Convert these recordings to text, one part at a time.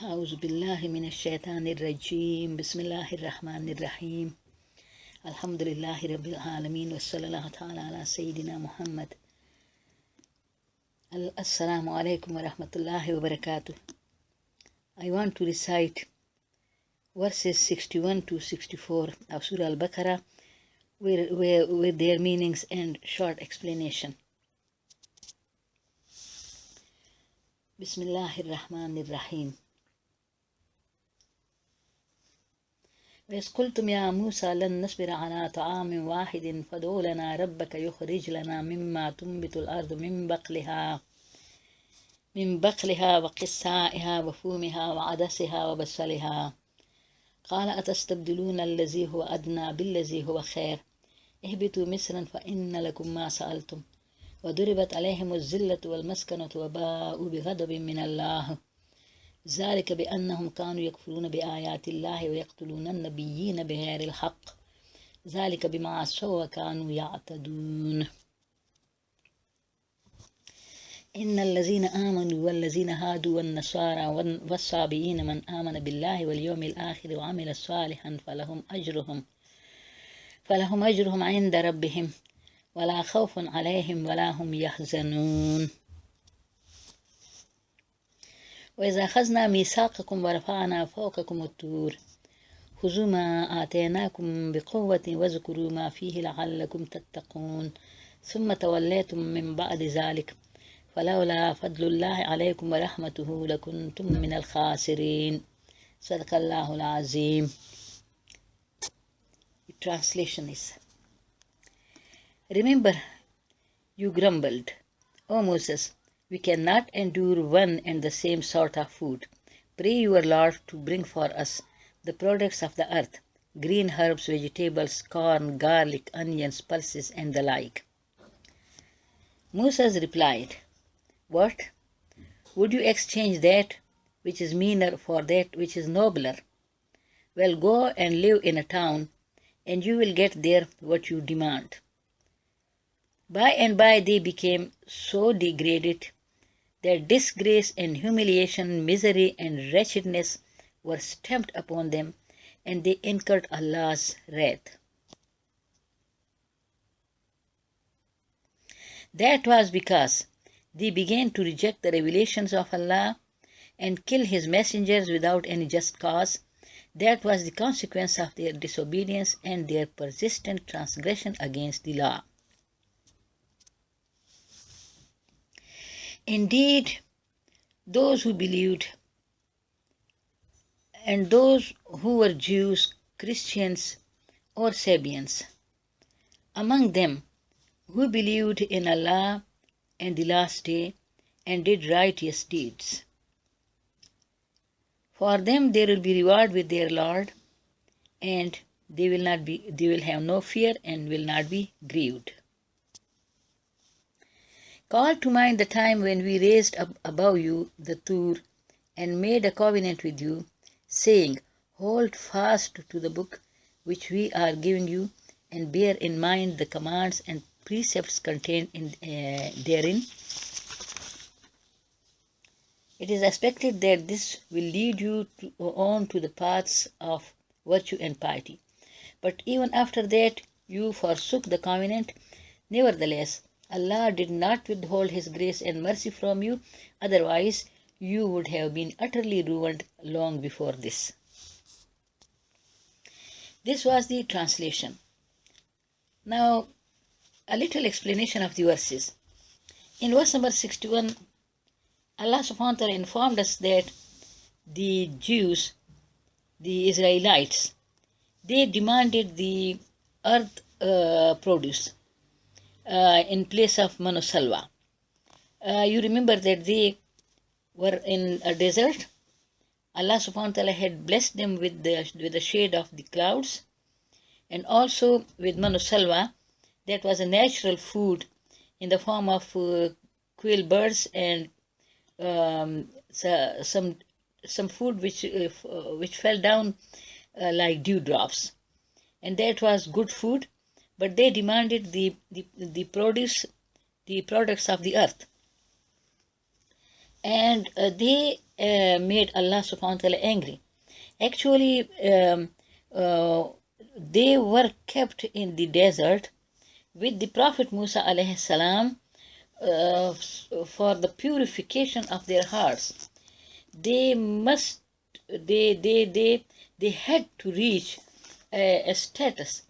أعوذ بالله من الشيطان الرجيم بسم الله الرحمن الرحيم الحمد لله رب العالمين وصلى الله تعالى على سيدنا محمد. Assalamu alaikum wa rahmatullahi wa barakatuh. I want to recite verses 61 to 64 of Surah Al-Baqarah with their meanings and short explanation. Bismillahir Rahmanir Rahim. وإذ قلتم يا موسى لن نصبر على طعام واحد فادع لنا ربك يخرج لنا مما تنبت الأرض من بقلها وقثائها وفومها وعدسها وبصلها قال أتستبدلون الذي هو أدنى بالذي هو خير اهبطوا مصرا فإن لكم ما سألتم وضربت عليهم الذلة والمسكنة وباءوا بغضب من الله ذلك بأنهم كانوا يكفرون بآيات الله ويقتلون النبيين بغير الحق ذلك بما عصوا وكانوا يعتدون. إن الذين آمنوا والذين هادوا والنصارى والصابئين من آمن بالله واليوم الآخر وعمل صالحا فلهم أجرهم عند ربهم ولا خوف عليهم ولا هم يحزنون. وإذا أخذنا ميثاقكم ورفعنا فوقكم الطور خذوا ما آتيناكم بقوة واذكروا ما فيه لعلكم تتقون ثم توليتم من بعد ذلك فلولا فضل الله عليكم ورحمته لكنتم من الخاسرين. صدق الله العظيم. The translation is: Remember, you grumbled, O Moses, we cannot endure one and the same sort of food. Pray your Lord to bring for us the products of the earth, green herbs, vegetables, corn, garlic, onions, pulses, and the like. Moses replied, What? Would you exchange that which is meaner for that which is nobler? Well, go and live in a town, and you will get there what you demand. By and by they became so degraded that disgrace and humiliation, misery and wretchedness were stamped upon them, and they incurred Allah's wrath. That was because they began to reject the revelations of Allah and kill His messengers without any just cause. That was the consequence of their disobedience and their persistent transgression against the law. Indeed, those who believed, and those who were Jews, Christians, or Sabians, among them who believed in Allah and the last day and did righteous deeds, for them there will be reward with their Lord, and they will have no fear and will not be grieved. Call to mind the time when we raised up above you the Tur and made a covenant with you, saying, Hold fast to the book which we are giving you, and bear in mind the commands and precepts contained therein. It is expected that this will lead you on to the paths of virtue and piety. But even after that you forsook the covenant. Nevertheless, Allah did not withhold His grace and mercy from you, otherwise you would have been utterly ruined long before this. This was the translation. Now, a little explanation of the verses. In verse number 61, Allah subhanahu wa ta'ala informed us that the Jews, the Israelites, they demanded the earth produce in place of Manosalva. You remember that they were in a desert. Allah subhanahu wa ta'ala had blessed them with the shade of the clouds, and also with Manosalva, that was a natural food in the form of quail birds and some food which fell down like dewdrops, and that was good food. But they demanded the products of the earth, and they made Allah subhanahu wa ta'ala angry. Actually, they were kept in the desert with the Prophet Musa alayhi salam for the purification of their hearts. They must, they had to reach a status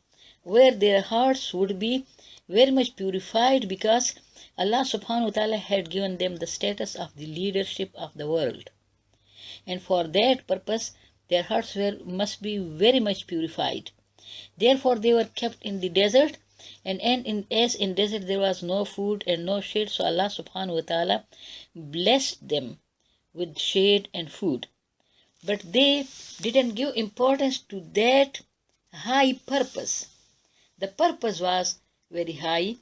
where their hearts would be very much purified, because Allah subhanahu wa ta'ala had given them the status of the leadership of the world. And for that purpose, their hearts must be very much purified. Therefore, they were kept in the desert, and as in desert there was no food and no shade, so Allah subhanahu wa ta'ala blessed them with shade and food. But they didn't give importance to that high purpose. The purpose was very high,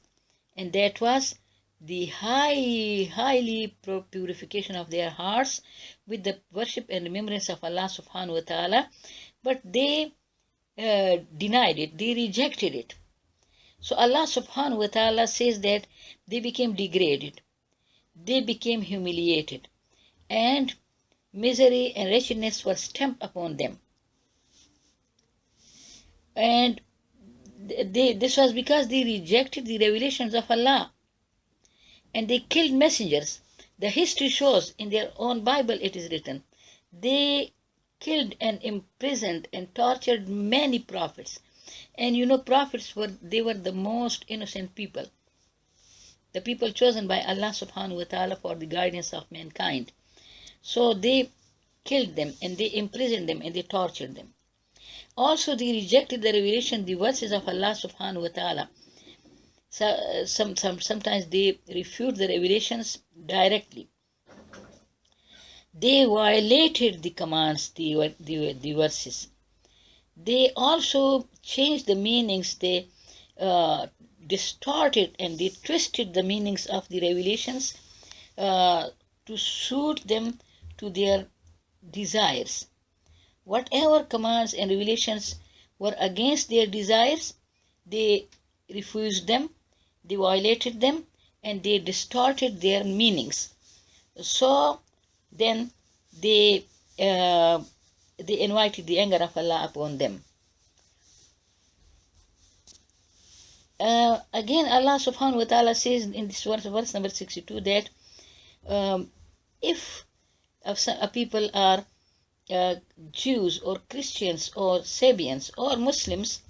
and that was the highly purification of their hearts with the worship and remembrance of Allah subhanahu wa ta'ala. But they denied it, they rejected it. So Allah subhanahu wa ta'ala says that they became degraded, they became humiliated, and misery and wretchedness were stamped upon them. And this was because they rejected the revelations of Allah, and they killed messengers. The history shows, in their own Bible it is written, they killed and imprisoned and tortured many prophets. And you know, prophets were the most innocent people, the people chosen by Allah subhanahu wa ta'ala for the guidance of mankind. So they killed them, and they imprisoned them, and they tortured them. Also, they rejected the revelation, the verses of Allah subhanahu wa ta'ala. So, sometimes they refute the revelations directly. They violated the commands, the verses. They also changed the meanings. They distorted and they twisted the meanings of the revelations to suit them to their desires. Whatever commands and revelations were against their desires, they refused them, they violated them, and they distorted their meanings. So then they invited the anger of Allah upon them. Again, Allah subhanahu wa ta'ala says in this verse number 62, that if people are Jews or Christians or Sabians or Muslims,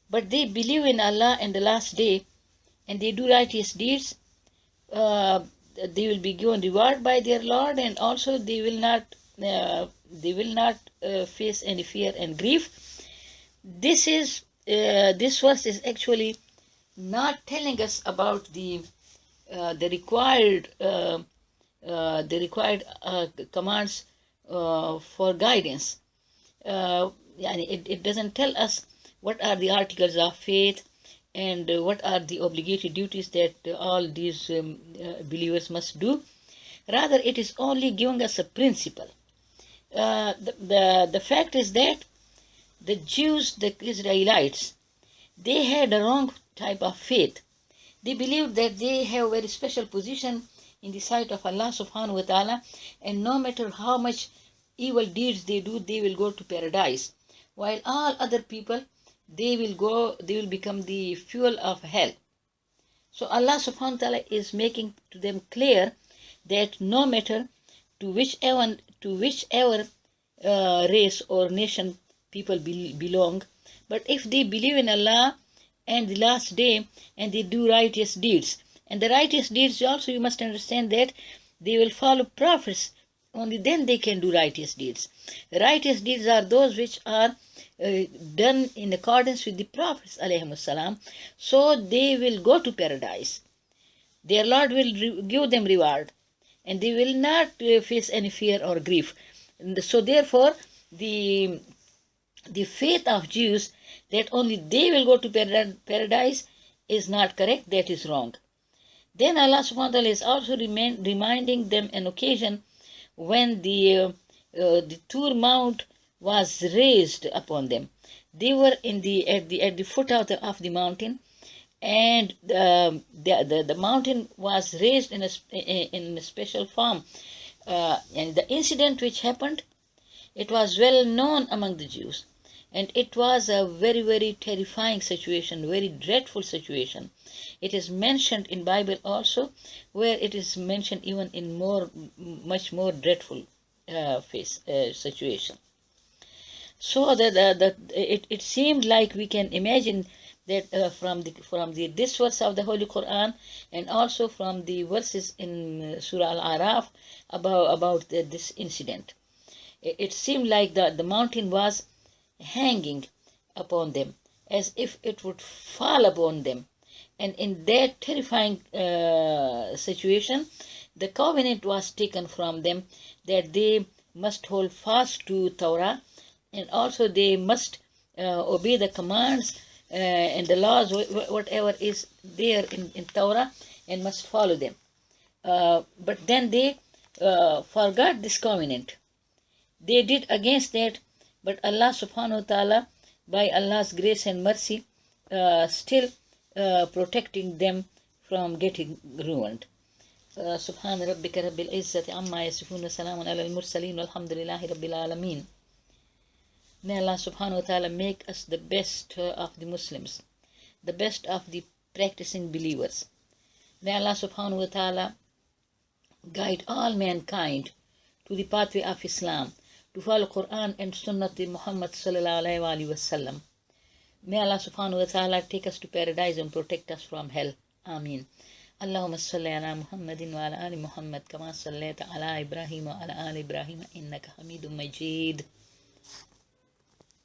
but they believe in Allah and the last day, and they do righteous deeds, they will be given reward by their Lord, and also they will not face any fear and grief. This verse is actually not telling us about the required commands for guidance. It doesn't tell us what are the articles of faith and what are the obligatory duties that all these believers must do. Rather, it is only giving us a principle. The fact is that the Jews, the Israelites, they had a wrong type of faith. They believed that they have a very special position in the sight of Allah subhanahu wa ta'ala, and no matter how much evil deeds they do, they will go to paradise, while all other people, they will become the fuel of hell. So Allah subhanahu wa ta'ala is making to them clear that no matter to whichever race or nation people belong, but if they believe in Allah and the last day, and they do righteous deeds, and the righteous deeds also, you must understand that they will follow prophets, only then they can do righteous deeds. Righteous deeds are those which are done in accordance with the prophets alayhimus salam, so they will go to paradise. Their Lord will give them reward, and they will not face any fear or grief. And so therefore, the faith of Jews that only they will go to paradise is not correct, that is wrong. Then Allah subhanahu wa ta'ala is also reminding them an occasion when the Tur Mount was raised upon them. They were at the foot of the mountain, and the mountain was raised in a special form, And the incident which happened, it was well known among the Jews. And it was a very, very terrifying situation, very dreadful situation. It is mentioned in Bible also, where it is mentioned even in much more dreadful situation. So it seemed like we can imagine that from the this verse of the Holy Quran, and also from the verses in Surah Al-Araf about this incident. It seemed like the mountain was hanging upon them, as if it would fall upon them. And in that terrifying situation, the covenant was taken from them that they must hold fast to Torah, and also they must obey the commands and the laws, whatever is there in Torah, and must follow them. But then they forgot this covenant. They did against that, but Allah subhanahu wa ta'ala, by Allah's grace and mercy, still protecting them from getting ruined. سبحان ربك رب العزة عما يصفون وسلام على المرسلين والحمد لله رب العالمين. May Allah subhanahu wa ta'ala make us the best of the Muslims, the best of the practicing believers. May Allah subhanahu wa ta'ala guide all mankind to the pathway of Islam, to follow Quran and Sunnah of Muhammad sallallahu alaihi wasallam. May Allah subhanahu wa ta'ala take us to paradise and protect us from hell. Ameen. اللهم صل على محمد وعلى آل محمد كما صليت على إبراهيم وعلى آل إبراهيم إنك حميد مجيد.